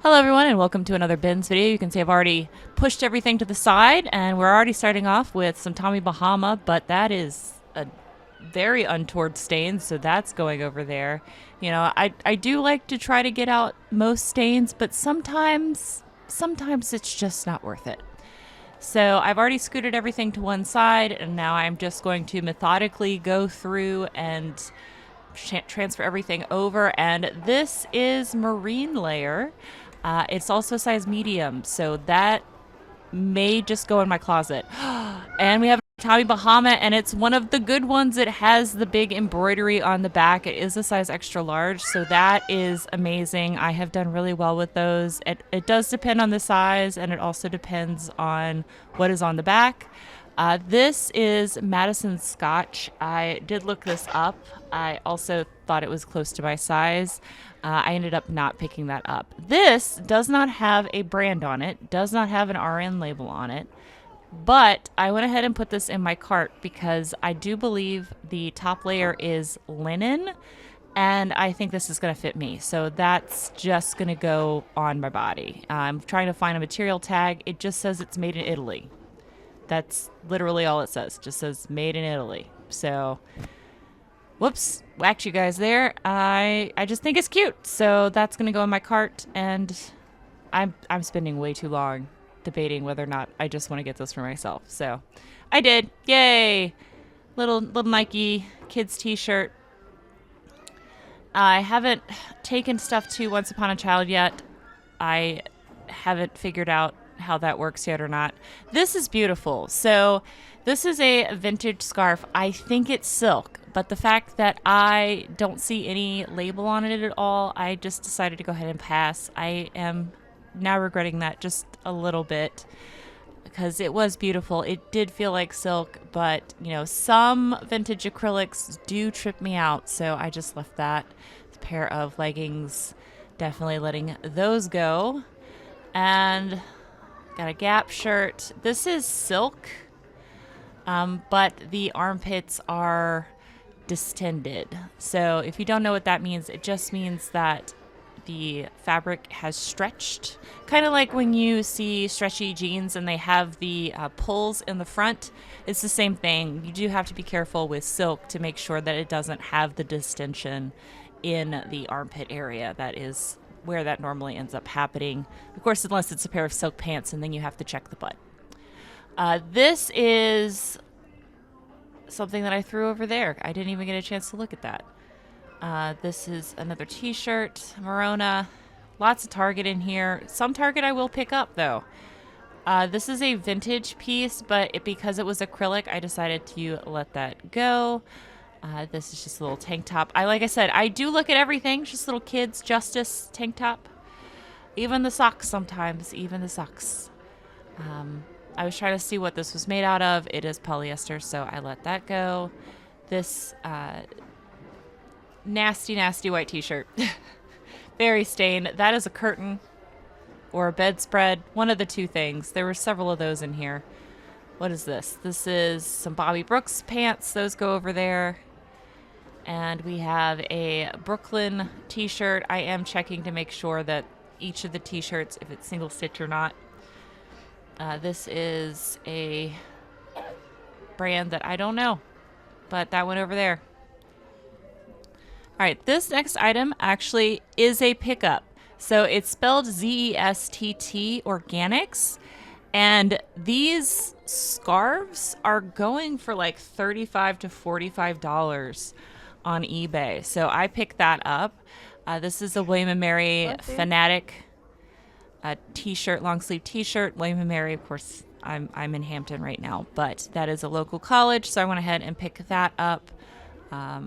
Hello everyone and welcome to another bins video. You can see I've already pushed everything to the side and we're already starting off with some Tommy Bahama, but that is a very untoward stain, so that's going over there. You know, I do like to try to get out most stains, but sometimes it's just not worth it. So I've already scooted everything to one side and now I'm just going to methodically go through and transfer everything over. And this is marine layer. It's also size medium, so that may just go in my closet. And we have Tommy Bahama, and it's one of the good ones. It has the big embroidery on the back. It is a size extra large, so that is amazing. I have done really well with those. It does depend on the size, and it also depends on what is on the back. This is Madison Scotch. I did look this up. I also thought it was close to my size. I ended up not picking that up. This does not have a brand on it, does not have an RN label on it, but I went ahead and put this in my cart because I do believe the top layer is linen, and I think this is going to fit me. So that's just going to go on my body. I'm trying to find a material tag. It just says it's made in Italy. That's literally all it says. It just says made in Italy. So, whoops, whacked you guys there. I just think it's cute. So that's going to go in my cart, and I'm spending way too long debating whether or not I just want to get this for myself. So I did. Yay! Little Nike kids t-shirt. I haven't taken stuff to Once Upon a Child yet. I haven't figured out how that works yet or not. This is beautiful. So this is a vintage scarf. I think it's silk, but the fact that I don't see any label on it at all, I just decided to go ahead and pass. I am now regretting that just a little bit because it was beautiful. It did feel like silk, but you know, some vintage acrylics do trip me out, so I just left that. A pair of leggings, definitely letting those go. And got a Gap shirt. This is silk, but the armpits are distended. So if you don't know what that means, it just means that the fabric has stretched. Kind of like when you see stretchy jeans and they have the pulls in the front. It's the same thing. You do have to be careful with silk to make sure that it doesn't have the distension in the armpit area. That is where that normally ends up happening. Of course, unless it's a pair of silk pants, and then you have to check the butt. This is something that I threw over there. I didn't even get a chance to look at that. This is another t-shirt, Morona. Lots of Target in here. Some Target I will pick up, though. This is a vintage piece, but because it was acrylic, I decided to let that go. This is just a little tank top. Like I said, I do look at everything. Just little kids justice tank top. Even the socks sometimes. Even the socks. I was trying to see what this was made out of. It is polyester, so I let that go. This nasty white t-shirt. Very stained. That is a curtain or a bedspread. One of the two things. There were several of those in here. What is this? This is some Bobby Brooks pants. Those go over there. And we have a Brooklyn t-shirt. I am checking to make sure that each of the t-shirts, if it's single stitch or not. This is a brand that I don't know, but that went over there. All right, this next item actually is a pickup. So it's spelled ZESTT Organics. And these scarves are going for like $35 to $45 on eBay. So I picked that up. This is a William & Mary Fanatic t-shirt, long sleeve t-shirt. William & Mary, of course, I'm in Hampton right now, but that is a local college. So I went ahead and picked that up.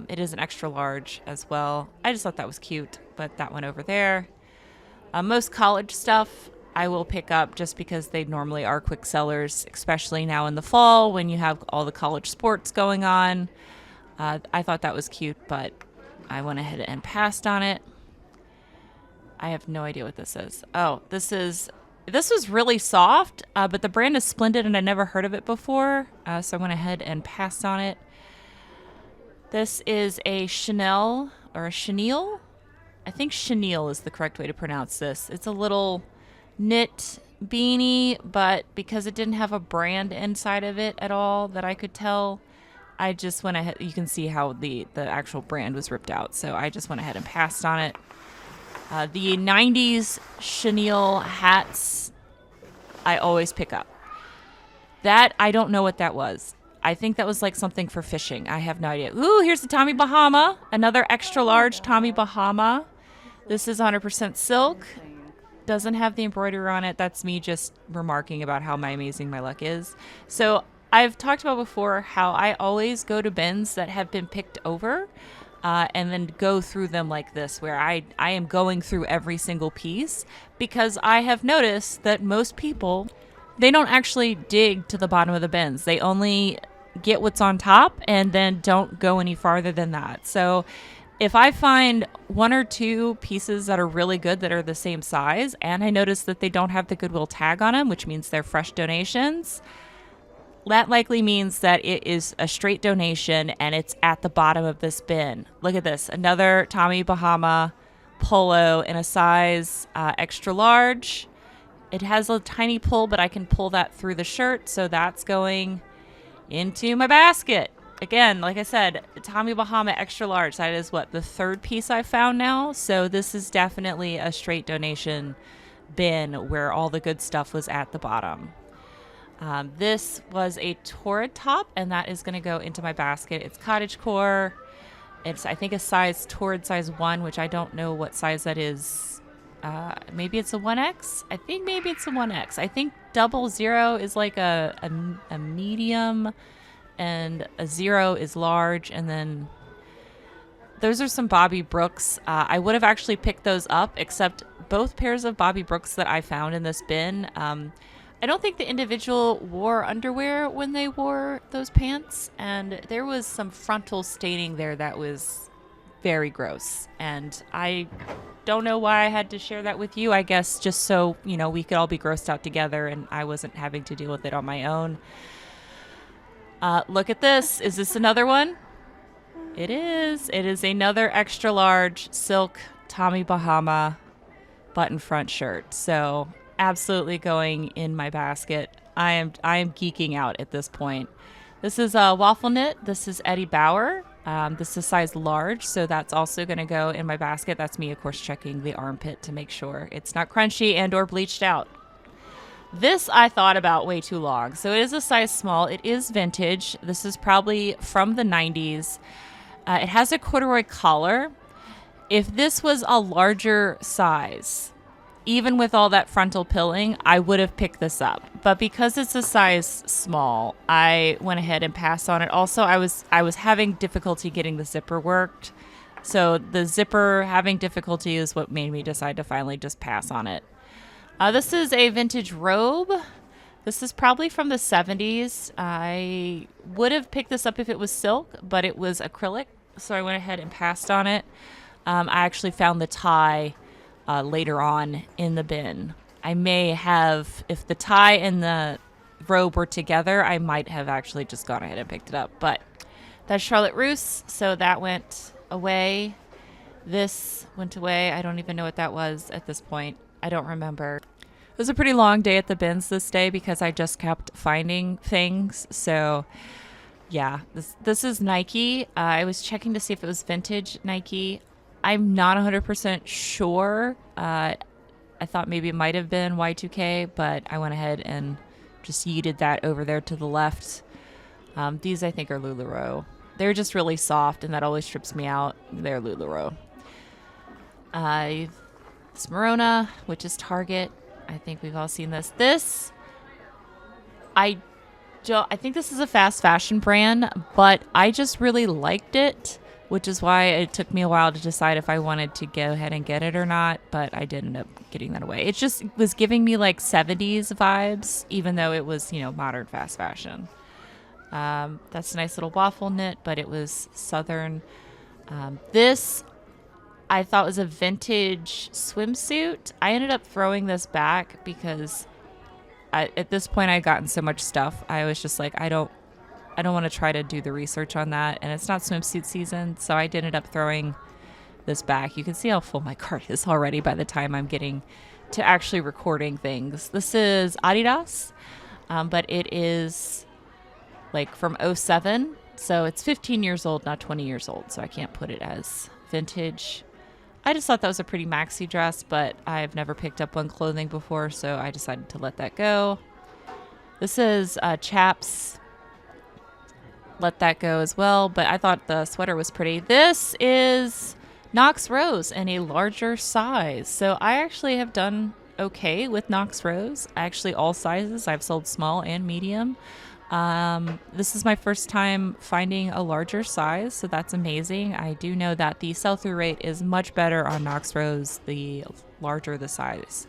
It is an extra large as well. I just thought that was cute, but that went over there. Most college stuff I will pick up just because they normally are quick sellers, especially now in the fall when you have all the college sports going on. I thought that was cute, but I went ahead and passed on it. I have no idea what this is. Oh, this was really soft, but the brand is Splendid and I never heard of it before. So I went ahead and passed on it. This is a Chanel or a chenille. I think chenille is the correct way to pronounce this. It's a little knit beanie, but because it didn't have a brand inside of it at all that I could tell, I just went ahead. You can see how the actual brand was ripped out, so I just went ahead and passed on it. The 90s chenille hats I always pick up. That, I don't know what that was. I think that was like something for fishing. I have no idea. Ooh, here's the Tommy Bahama. Another extra large Tommy Bahama. This is 100% silk. Doesn't have the embroidery on it. That's me just remarking about how amazing my luck is. So I've talked about before how I always go to bins that have been picked over and then go through them like this, where I am going through every single piece, because I have noticed that most people, they don't actually dig to the bottom of the bins. They only get what's on top and then don't go any farther than that. So if I find one or two pieces that are really good that are the same size, and I notice that they don't have the Goodwill tag on them, which means they're fresh donations, that likely means that it is a straight donation and it's at the bottom of this bin. Look at this. Another Tommy Bahama polo in a size extra large. It has a tiny pull, but I can pull that through the shirt, so that's going into my basket. Again, like I said, Tommy Bahama extra large. That is what, the third piece I found now. So this is definitely a straight donation bin where all the good stuff was at the bottom. This was a Torrid top, and that is going to go into my basket. It's cottagecore. It's, I think, a size Torrid size 1, which I don't know what size that is. Maybe it's a 1X. I think maybe it's a 1X. I think 00 is like a medium, and a 0 is large, and then those are some Bobby Brooks. I would have actually picked those up, except both pairs of Bobby Brooks that I found in this bin, I don't think the individual wore underwear when they wore those pants, and there was some frontal staining there that was very gross, and I don't know why I had to share that with you. I guess just so, you know, we could all be grossed out together and I wasn't having to deal with it on my own. Look at this. Is this another one? It is. It is another extra large silk Tommy Bahama button front shirt. So absolutely going in my basket. I am geeking out at this point. This is a waffle knit. This is Eddie Bauer. This is size large, so that's also going to go in my basket. That's me, of course, checking the armpit to make sure it's not crunchy and or bleached out. This I thought about way too long. So it is a size small. It is vintage. This is probably from the 90s. It has a corduroy collar. If this was a larger size, even with all that frontal pilling, I would have picked this up. But because it's a size small, I went ahead and passed on it. Also, I was having difficulty getting the zipper worked. So the zipper having difficulty is what made me decide to finally just pass on it. This is a vintage robe. This is probably from the 70s. I would have picked this up if it was silk, but it was acrylic. So I went ahead and passed on it. I actually found the tie later on in the bin. I may have, if the tie and the robe were together, I might have actually just gone ahead and picked it up. But that's Charlotte Russe, so that went away. This went away. I don't even know what that was at this point. I don't remember. It was a pretty long day at the bins this day because I just kept finding things. So yeah, this is Nike. I was checking to see if it was vintage Nike. I'm not 100% sure. I thought maybe it might have been Y2K, but I went ahead and just yeeted that over there to the left. These I think are LuLaRoe. They're just really soft, and that always trips me out. They're LuLaRoe. Smarona, which is Target. I think we've all seen this. I think this is a fast fashion brand, but I just really liked it, which is why it took me a while to decide if I wanted to go ahead and get it or not, but I did end up getting that away. It just was giving me like 70s vibes, even though it was, you know, modern fast fashion. That's a nice little waffle knit, but it was Southern. This I thought was a vintage swimsuit. I ended up throwing this back because at this point I had gotten so much stuff. I was just like, I don't want to try to do the research on that, and it's not swimsuit season, so I ended up throwing this back. You can see how full my cart is already by the time I'm getting to actually recording things. This is Adidas, but it is like from '07, so it's 15 years old, not 20 years old, so I can't put it as vintage. I just thought that was a pretty maxi dress, but I've never picked up one clothing before, so I decided to let that go. This is Chaps. Let that go as well, but I thought the sweater was pretty. This is Knox Rose in a larger size. So I actually have done okay with Knox Rose. Actually, all sizes. I've sold small and medium. This is my first time finding a larger size, so that's amazing. I do know that the sell-through rate is much better on Knox Rose the larger the size.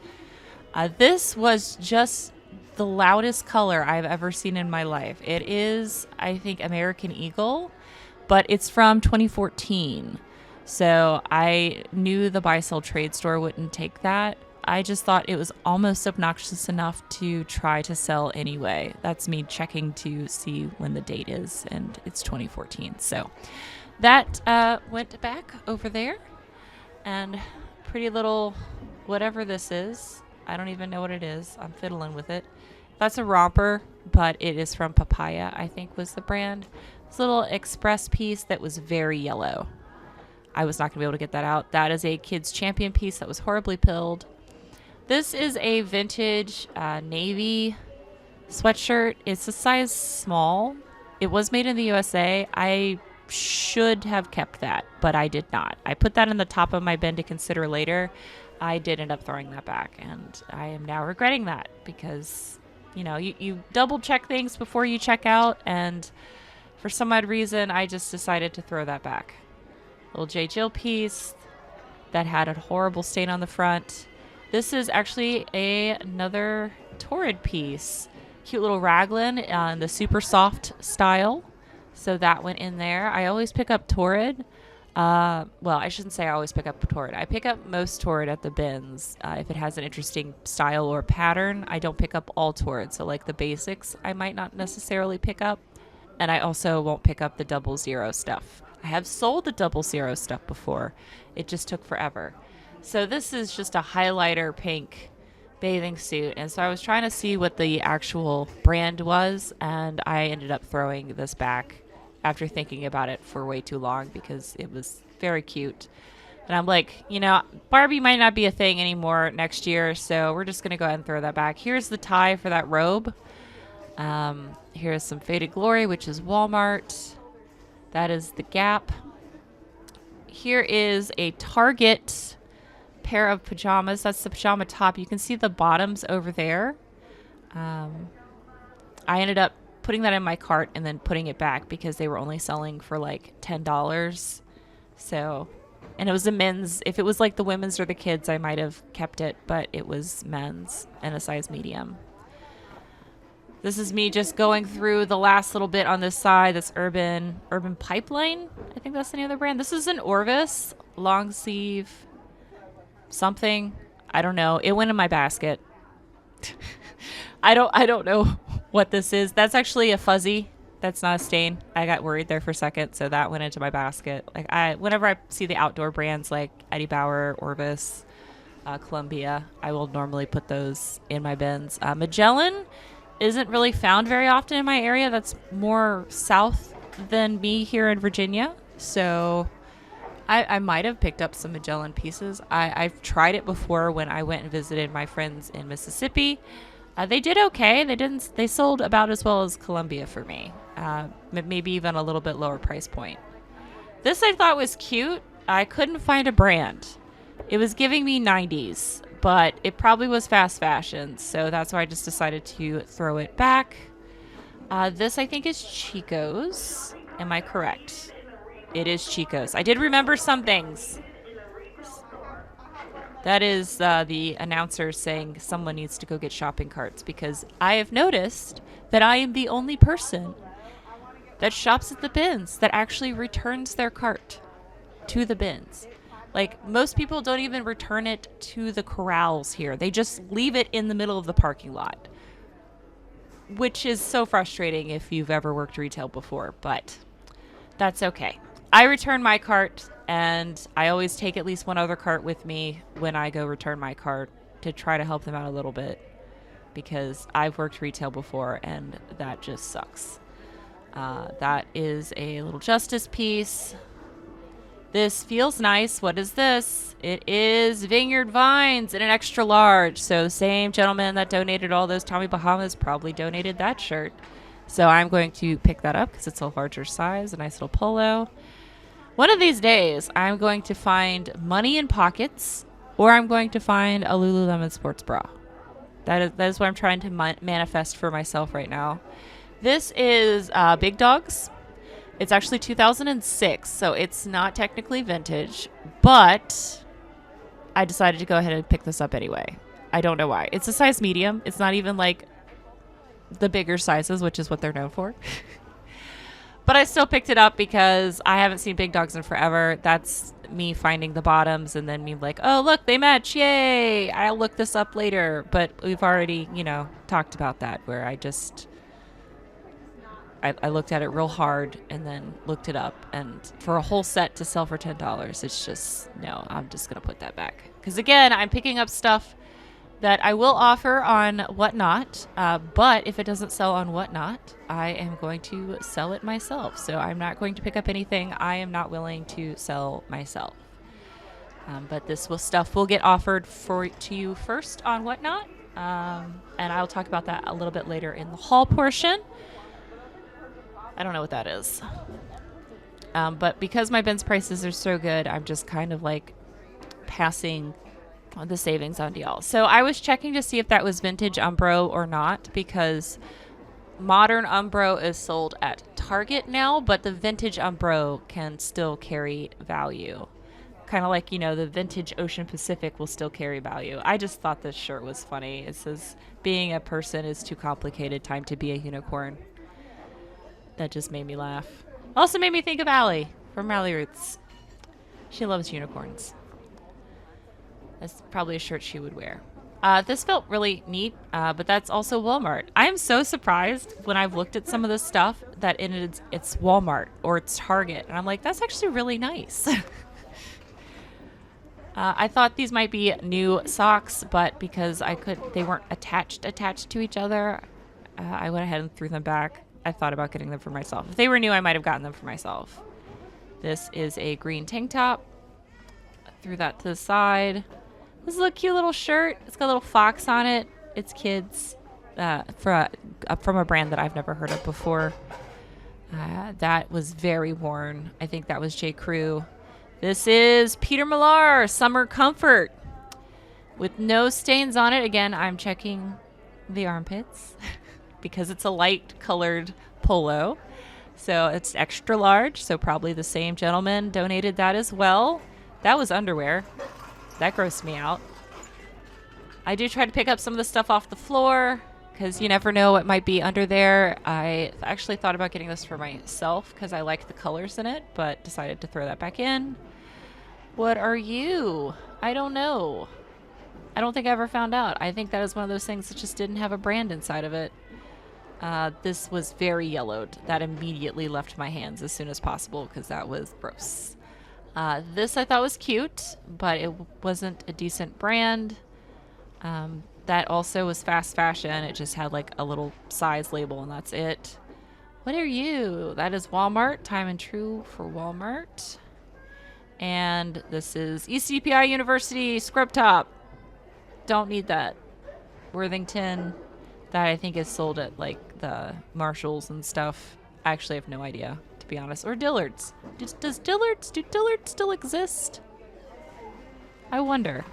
This was just the loudest color I've ever seen in my life. It is, I think, American Eagle, but it's from 2014. So I knew the buy-sell trade store wouldn't take that. I just thought it was almost obnoxious enough to try to sell anyway. That's me checking to see when the date is, and it's 2014. So that went back over there. And pretty little whatever this is. I don't even know what it is. I'm fiddling with it. That's a romper, but it is from Papaya, I think was the brand. This little express piece that was very yellow. I was not going to be able to get that out. That is a Kids Champion piece that was horribly pilled. This is a vintage navy sweatshirt. It's a size small. It was made in the USA. I should have kept that, but I did not. I put that in the top of my bin to consider later. I did end up throwing that back, and I am now regretting that because, you know, you double check things before you check out, and for some odd reason, I just decided to throw that back. Little J. Jill piece that had a horrible stain on the front. This is actually another Torrid piece. Cute little raglan in the super soft style. So that went in there. I always pick up Torrid. Well, I shouldn't say I always pick up Torrid. I pick up most Torrid at the bins. If it has an interesting style or pattern, I don't pick up all Torrid. So like the basics, I might not necessarily pick up. And I also won't pick up the 00 stuff. I have sold the 00 stuff before. It just took forever. So this is just a highlighter pink bathing suit. And so I was trying to see what the actual brand was, and I ended up throwing this back after thinking about it for way too long because it was very cute. And I'm like, you know, Barbie might not be a thing anymore next year, so we're just going to go ahead and throw that back. Here's the tie for that robe. Here's some Faded Glory, which is Walmart. That is the Gap. Here is a Target pair of pajamas. That's the pajama top. You can see the bottoms over there. I ended up putting that in my cart and then putting it back because they were only selling for like $10. So, and it was a men's. If it was like the women's or the kids, I might have kept it, but it was men's and a size medium. This is me just going through the last little bit on this side. That's Urban Pipeline. I think that's the name of the brand. This is an Orvis long sleeve something. I don't know. It went in my basket. I don't know what this is. That's actually a fuzzy. That's not a stain. I got worried there for a second, so that went into my basket. Like whenever I see the outdoor brands like Eddie Bauer, Orvis, Columbia, I will normally put those in my bins. Magellan isn't really found very often in my area. That's more south than me here in Virginia. So I might have picked up some Magellan pieces. I've tried it before when I went and visited my friends in Mississippi. They did okay. They sold about as well as Columbia for me. Maybe even a little bit lower price point. This I thought was cute. I couldn't find a brand. It was giving me 90s, but it probably was fast fashion. So that's why I just decided to throw it back. This I think is Chico's. Am I correct? It is Chico's. I did remember some things. That is the announcer saying someone needs to go get shopping carts because I have noticed that I am the only person that shops at the bins that actually returns their cart to the bins. Like, most people don't even return it to the corrals here. They just leave it in the middle of the parking lot, which is so frustrating if you've ever worked retail before, but that's okay. I return my cart, and I always take at least one other cart with me when I go return my cart to try to help them out a little bit, because I've worked retail before and that just sucks. That is a little justice piece. This feels nice. What is this? It is Vineyard Vines in an extra large. So the same gentleman that donated all those Tommy Bahamas probably donated that shirt. So I'm going to pick that up because it's a larger size, a nice little polo. One of these days, I'm going to find money in pockets, or I'm going to find a Lululemon sports bra. That is what I'm trying to manifest for myself right now. This is Big Dogs. It's actually 2006, so it's not technically vintage, but I decided to go ahead and pick this up anyway. I don't know why. It's a size medium. It's not even like the bigger sizes, which is what they're known for. But I still picked it up because I haven't seen Big Dogs in forever. That's me finding the bottoms and then me like, oh, look, they match. Yay. I'll look this up later. But we've already, talked about that where I looked at it real hard and then looked it up. And for a whole set to sell for $10, it's just, no, I'm just going to put that back. Because, again, I'm picking up stuff that I will offer on Whatnot. But if it doesn't sell on Whatnot, I am going to sell it myself. So I'm not going to pick up anything I am not willing to sell myself. But this stuff will get offered to you first on Whatnot. And I'll talk about that a little bit later in the haul portion. I don't know what that is. But because my bins prices are so good, I'm just kind of like passing the savings on to y'all. So I was checking to see if that was vintage Umbro or not, because modern Umbro is sold at Target now, but the vintage Umbro can still carry value. Kind of like, the vintage Ocean Pacific will still carry value. I just thought this shirt was funny. It says, being a person is too complicated, time to be a unicorn. That just made me laugh. Also made me think of Allie from Allie Roots. She loves unicorns. That's probably a shirt she would wear. This felt really neat, but that's also Walmart. I am so surprised when I've looked at some of this stuff that it's Walmart or it's Target. And I'm like, that's actually really nice. I thought these might be new socks, but because they weren't attached to each other, I went ahead and threw them back. I thought about getting them for myself. If they were new, I might have gotten them for myself. This is a green tank top. I threw that to the side. This is a cute little shirt. It's got a little fox on it. It's kids from a brand that I've never heard of before. That was very worn. I think that was J. Crew. This is Peter Millar, Summer Comfort, with no stains on it. Again, I'm checking the armpits. Because it's a light colored polo. So it's extra large. So probably the same gentleman donated that as well. That was underwear. That grossed me out. I do try to pick up some of the stuff off the floor because you never know what might be under there. I actually thought about getting this for myself because I like the colors in it, but decided to throw that back in. What are you? I don't know. I don't think I ever found out. I think that is one of those things that just didn't have a brand inside of it. This was very yellowed. That immediately left my hands as soon as possible because that was gross. This I thought was cute, but it wasn't a decent brand. That also was fast fashion. It just had like a little size label and that's it. What are you? That is Walmart. Time and True for Walmart. And this is ECPI University Scrub Top. Don't need that. Worthington. That I think is sold at like the Marshalls and stuff. I actually have no idea, to be honest. Or Dillard's. Do Dillard's still exist? I wonder.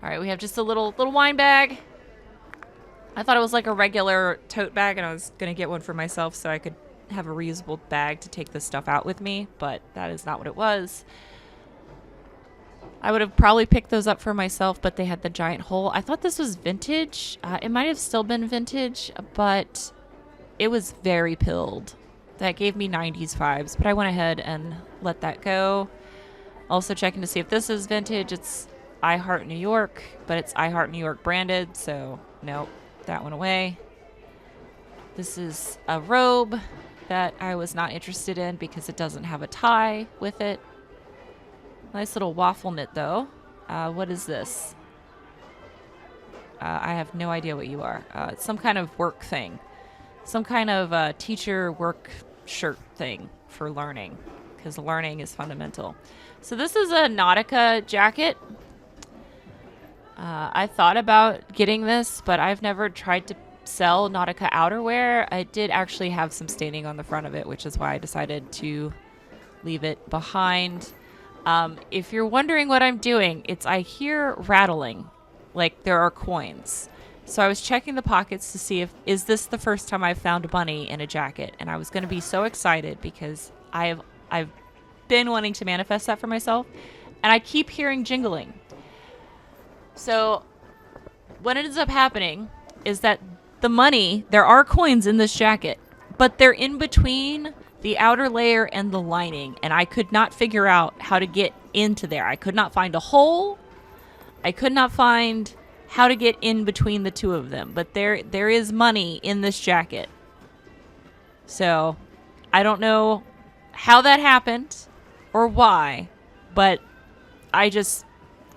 All right, we have just a little wine bag. I thought it was like a regular tote bag, and I was gonna get one for myself so I could have a reusable bag to take this stuff out with me, but that is not what it was. I would have probably picked those up for myself, but they had the giant hole. I thought this was vintage. It might have still been vintage, but it was very pilled. That gave me 90s vibes, but I went ahead and let that go. Also checking to see if this is vintage. It's I Heart New York, but it's I Heart New York branded, so nope, that went away. This is a robe. that I was not interested in because it doesn't have a tie with it. Nice little waffle knit though. What is this? I have no idea what you are. It's some kind of work thing. Some kind of teacher work shirt thing for learning, because learning is fundamental. So this is a Nautica jacket. I thought about getting this, but I've never tried to sell Nautica outerwear. I did actually have some staining on the front of it, which is why I decided to leave it behind. If you're wondering what I'm doing, I hear rattling, like there are coins. So I was checking the pockets to see is this the first time I've found money in a jacket? And I was going to be so excited because I've been wanting to manifest that for myself, and I keep hearing jingling. So what ends up happening is that the money, there are coins in this jacket, but they're in between the outer layer and the lining, and I could not figure out how to get into there. I could not find a hole. I could not find how to get in between the two of them, but there is money in this jacket. So I don't know how that happened or why, but I just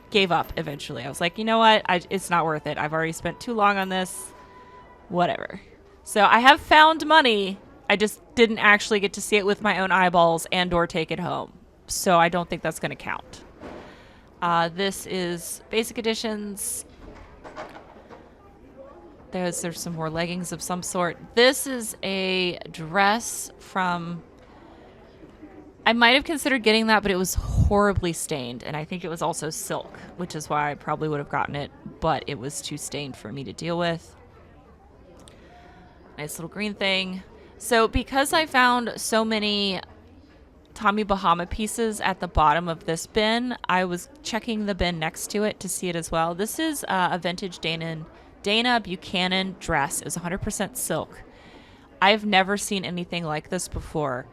gave up eventually. I was like, you know what? It's not worth it. I've already spent too long on this. Whatever. So I have found money. I just didn't actually get to see it with my own eyeballs and or take it home. So I don't think that's going to count. This is Basic Editions. There's some more leggings of some sort. This is a dress from... I might have considered getting that, but it was horribly stained, and I think it was also silk, which is why I probably would have gotten it, but it was too stained for me to deal with. Nice little green thing. So because I found so many Tommy Bahama pieces at the bottom of this bin, I was checking the bin next to it to see it as well. This is a vintage Dana Buchanan dress. It was 100% silk. I've never seen anything like this before.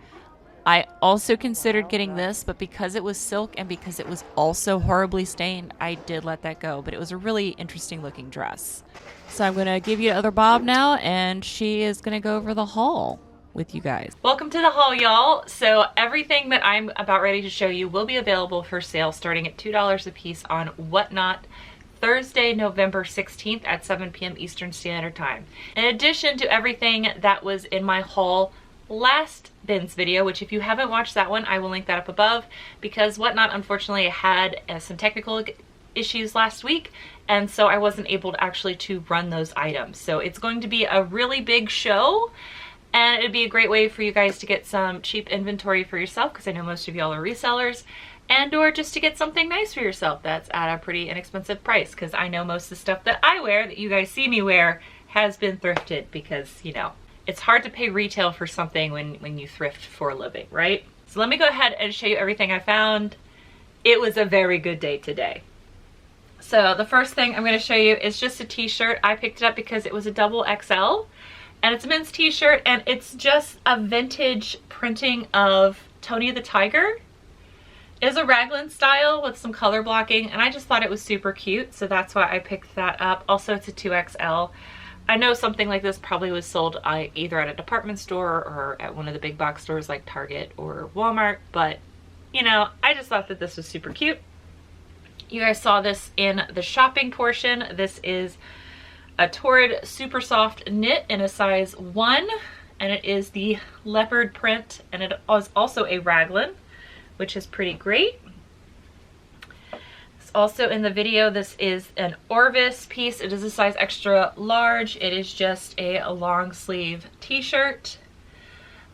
I also considered getting this, but because it was silk and because it was also horribly stained, I did let that go. But it was a really interesting looking dress. So I'm going to give you to Other Bob now, and she is going to go over the haul with you guys. Welcome to the haul, y'all. So everything that I'm about ready to show you will be available for sale starting at $2 a piece on Whatnot, Thursday, November 16th at 7 p.m. Eastern Standard Time. In addition to everything that was in my haul last bins video, which if you haven't watched that one, I will link that up above, because Whatnot unfortunately had some technical issues last week, and so I wasn't able to actually run those items. So it's going to be a really big show, and it'd be a great way for you guys to get some cheap inventory for yourself, because I know most of y'all are resellers, and or just to get something nice for yourself that's at a pretty inexpensive price, because I know most of the stuff that I wear, that you guys see me wear, has been thrifted, because, you know, it's hard to pay retail for something when you thrift for a living, right? So let me go ahead and show you everything I found. It was a very good day today. So the first thing I'm going to show you is just a t-shirt. I picked it up because it was a double XL, and it's a men's t-shirt, and it's just a vintage printing of Tony the Tiger. It is a raglan style with some color blocking, and I just thought it was super cute, so that's why I picked that up. Also, it's a 2XL. I know something like this probably was sold either at a department store or at one of the big box stores like Target or Walmart, but you know, I just thought that this was super cute. You guys saw this in the shopping portion. This is a Torrid super soft knit in a size 1, and it is the leopard print, and it is also a raglan, which is pretty great. Also in the video, this is an Orvis piece. It is a size extra large. It is just a long sleeve t-shirt.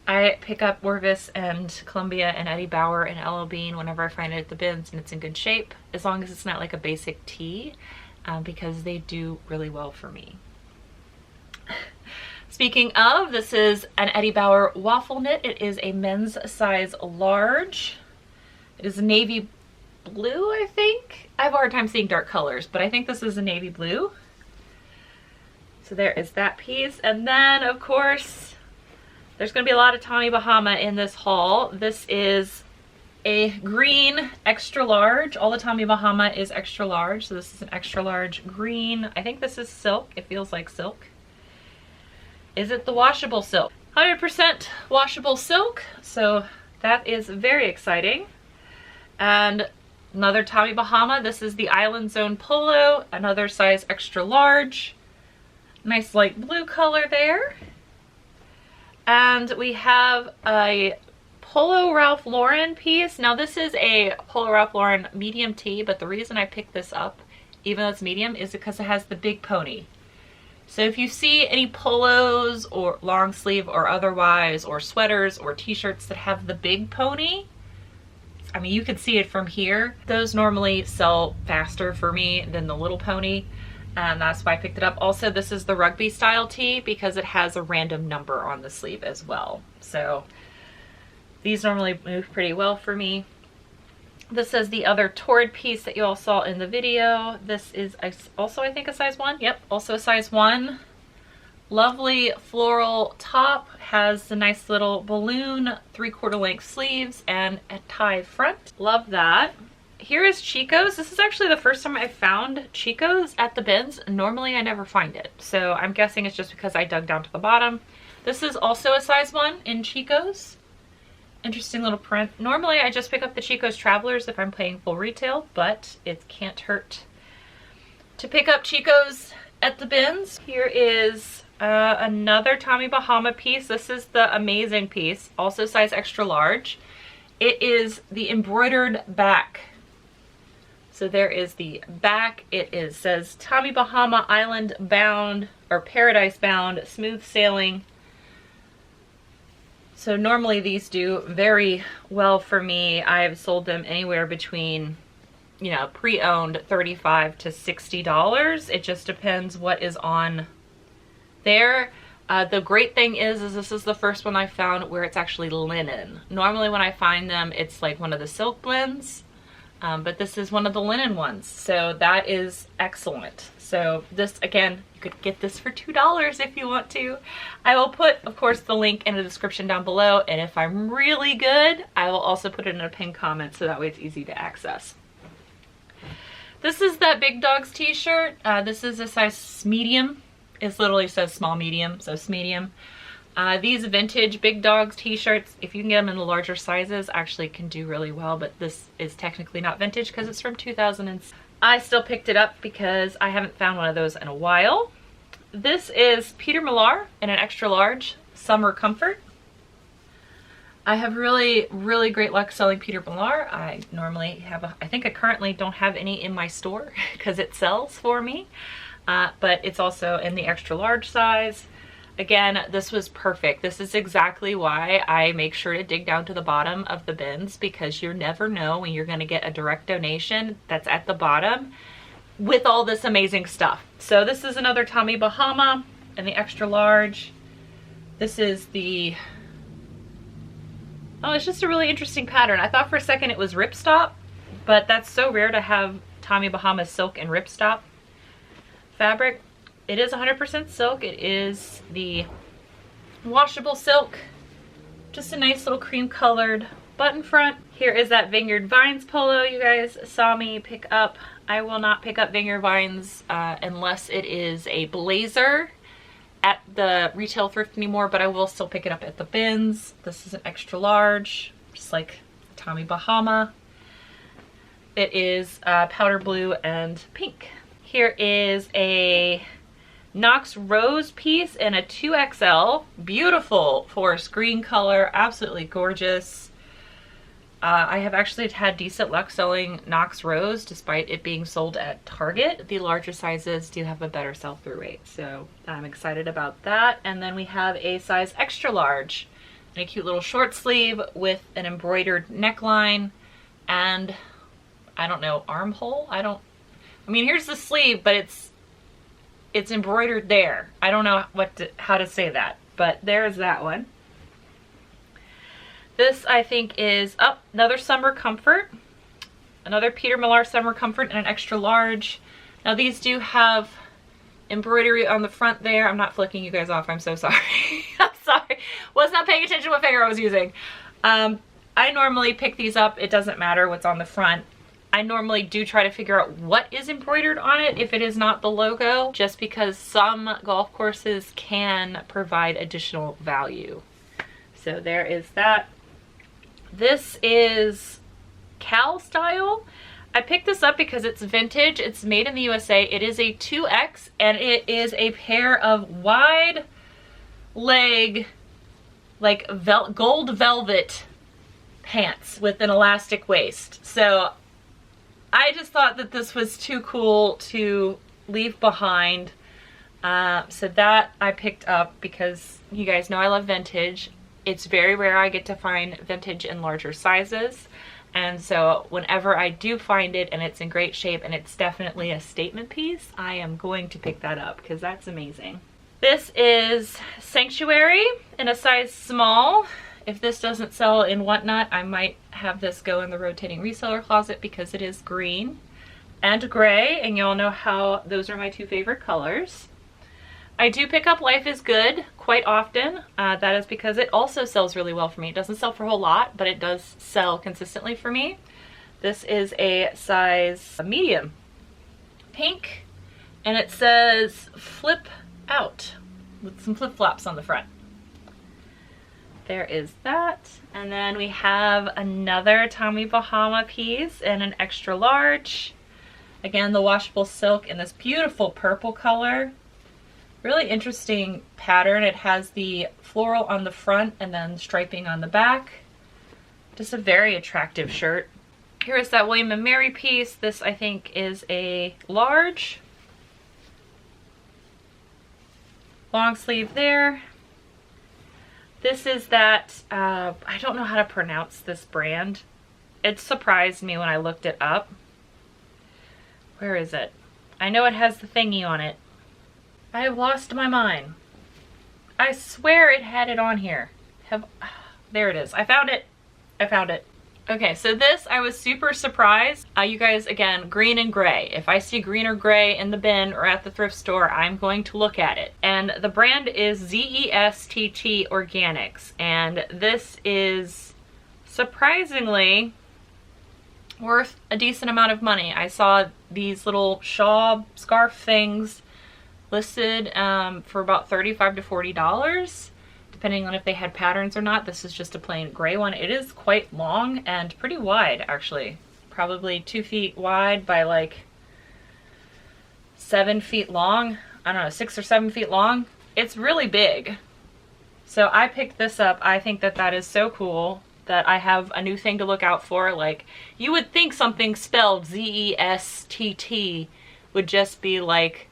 I pick up Orvis and Columbia and Eddie Bauer and LL Bean whenever I find it at the bins and it's in good shape, as long as it's not like a basic tee, because they do really well for me. Speaking of, this is an Eddie Bauer waffle knit. It is a men's size large. It is navy blue, I think. I have a hard time seeing dark colors, but I think this is a navy blue. So there is that piece. And then, of course, there's going to be a lot of Tommy Bahama in this haul. This is a green extra large. All the Tommy Bahama is extra large, so this is an extra large green. I think this is silk. It feels like silk. Is it the washable silk? 100% washable silk, so that is very exciting. And another Tommy Bahama. This is the Island Zone Polo, another size extra large. Nice light blue color there. And we have a Polo Ralph Lauren piece. Now this is a Polo Ralph Lauren medium tee, but the reason I picked this up, even though it's medium, is because it has the big pony. So if you see any polos or long sleeve or otherwise, or sweaters or t-shirts that have the big pony, I mean, you can see it from here. Those normally sell faster for me than the little pony, and that's why I picked it up. Also, this is the rugby style tee because it has a random number on the sleeve as well. So these normally move pretty well for me. This is the other Torrid piece that you all saw in the video. This is also, I think, a size 1. Yep, also a size 1. Lovely floral top. Has the nice little balloon 3/4 length sleeves and a tie front. Love that. Here is Chico's. This is actually the first time I found Chico's at the bins. Normally I never find it, so I'm guessing it's just because I dug down to the bottom. This is also a size 1 in Chico's. Interesting little print. Normally I just pick up the Chico's Travelers if I'm paying full retail, but it can't hurt to pick up Chico's at the bins. Here is another Tommy Bahama piece. This is the amazing piece, also size extra large. It is the embroidered back. So there is the back. It says Tommy Bahama Island Bound or Paradise Bound Smooth Sailing. So normally these do very well for me. I've sold them anywhere between, you know, pre-owned $35 to $60. It just depends what is on there. The great thing is this is the first one I found where it's actually linen. Normally when I find them, it's like one of the silk blends, but this is one of the linen ones. So that is excellent. So this, again, you could get this for $2 if you want to. I will put, of course, the link in the description down below, and if I'm really good, I will also put it in a pinned comment so that way it's easy to access. This is that Big Dogs t-shirt. This is a size medium. It literally says small medium, so it's medium. These vintage Big Dogs t-shirts, if you can get them in the larger sizes, actually can do really well, but this is technically not vintage because it's from 2006. I still picked it up because I haven't found one of those in a while. This is Peter Millar in an extra large summer comfort. I have really great luck selling Peter Millar. I normally have I think I currently don't have any in my store because it sells for me, but it's also in the extra large size. Again, this was perfect. This is exactly why I make sure to dig down to the bottom of the bins, because you never know when you're going to get a direct donation that's at the bottom with all this amazing stuff. So this is another Tommy Bahama in the extra large. This is the, oh, it's just a really interesting pattern. I thought for a second it was ripstop, but that's so rare to have Tommy Bahama silk and ripstop fabric. It is 100% silk. It is the washable silk. Just a nice little cream colored button front. Here is that Vineyard Vines polo you guys saw me pick up. I will not pick up Vineyard Vines unless it is a blazer at the retail thrift anymore, but I will still pick it up at the bins. This is an extra large, just like Tommy Bahama. It is powder blue and pink. Here is a Knox Rose piece in a 2XL. Beautiful forest green color, absolutely gorgeous. I have actually had decent luck selling Knox Rose despite it being sold at Target. The larger sizes do have a better sell-through rate, so I'm excited about that. And then we have a size extra large and a cute little short sleeve with an embroidered neckline and, I don't know, armhole? I mean, here's the sleeve, but it's embroidered there. I don't know how to say that, but there's that one. This, I think, is another summer comfort. Another Peter Millar summer comfort in an extra large. Now these do have embroidery on the front there. I'm not flicking you guys off. I'm so sorry. I'm sorry. Was not paying attention to what finger I was using. I normally pick these up. It doesn't matter what's on the front. I normally do try to figure out what is embroidered on it if it is not the logo, just because some golf courses can provide additional value So there is that. This is Cal style. I picked this up because it's vintage. It's made in the USA. It is a 2X and it is a pair of wide leg, like gold velvet pants with an elastic waist. So I just thought that this was too cool to leave behind. So that I picked up because you guys know I love vintage. It's very rare I get to find vintage in larger sizes. And so whenever I do find it and it's in great shape and it's definitely a statement piece, I am going to pick that up because that's amazing. This is Sanctuary in a size small. If this doesn't sell in Whatnot, I might have this go in the rotating reseller closet because it is green and gray, and y'all know how those are my two favorite colors. I do pick up Life is Good quite often. That is because it also sells really well for me. It doesn't sell for a whole lot, but it does sell consistently for me. This is a size medium, pink, and it says flip out with some flip-flops on the front. There is that. And then we have another Tommy Bahama piece in an extra large. Again, the washable silk in this beautiful purple color. Really interesting pattern. It has the floral on the front and then striping on the back. Just a very attractive shirt. Here is that William and Mary piece. This I think is a large. Long sleeve there. This is that, I don't know how to pronounce this brand. It surprised me when I looked it up. Where is it? I know it has the thingy on it. I have lost my mind. I swear it had it on here. There it is. I found it. I found it. Okay, so this, I was super surprised. You guys, again, green and gray. If I see green or gray in the bin or at the thrift store, I'm going to look at it. And the brand is ZESTT Organics. And this is surprisingly worth a decent amount of money. I saw these little shawl scarf things listed for about $35 to $40, depending on if they had patterns or not. This is just a plain gray one. It is quite long and pretty wide, actually. Probably 2 feet wide by like 7 feet long. I don't know, 6 or 7 feet long. It's really big. So I picked this up. I think that that is so cool that I have a new thing to look out for. Like, you would think something spelled ZESTT would just be like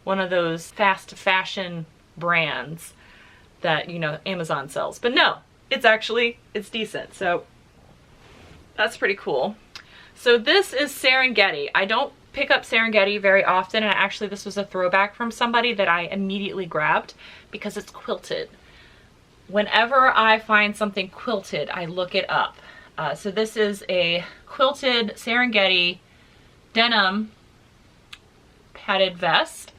one of those fast fashion brands that, you know, Amazon sells. But no, it's decent. So that's pretty cool. So this is Serengeti. I don't pick up Serengeti very often, and actually this was a throwback from somebody that I immediately grabbed because it's quilted. Whenever I find something quilted, I look it up. So this is a quilted Serengeti denim padded vest.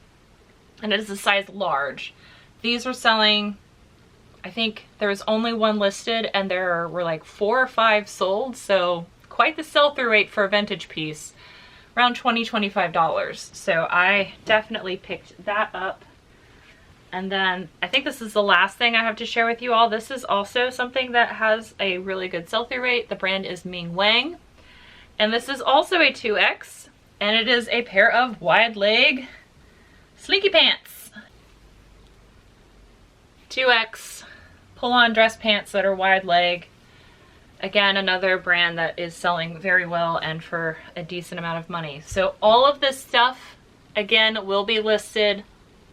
And it is a size large. These were selling, I think there was only one listed and there were like 4 or 5 sold. So quite the sell-through rate for a vintage piece, around $20, $25. So I definitely picked that up. And then I think this is the last thing I have to share with you all. This is also something that has a really good sell-through rate. The brand is Ming Wang. And this is also a 2X. And it is a pair of wide leg slinky pants. 2X pull-on dress pants that are wide leg. Again, another brand that is selling very well and for a decent amount of money. So all of this stuff, again, will be listed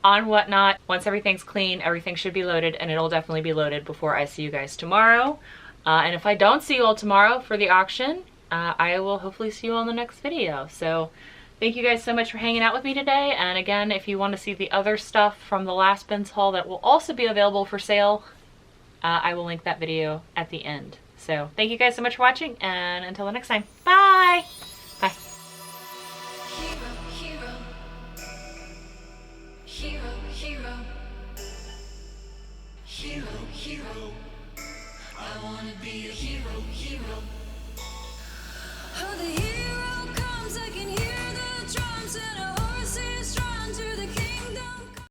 on Whatnot. Once everything's clean, everything should be loaded, and it'll definitely be loaded before I see you guys tomorrow. And if I don't see you all tomorrow for the auction, I will hopefully see you all in the next video. So thank you guys so much for hanging out with me today. And again, if you want to see the other stuff from the last bins haul that will also be available for sale, I will link that video at the end. So thank you guys so much for watching, and until the next time, bye! Bye. Hero, hero. Hero, hero. Hero, hero. I wanna be a hero, hero. Oh, the hero.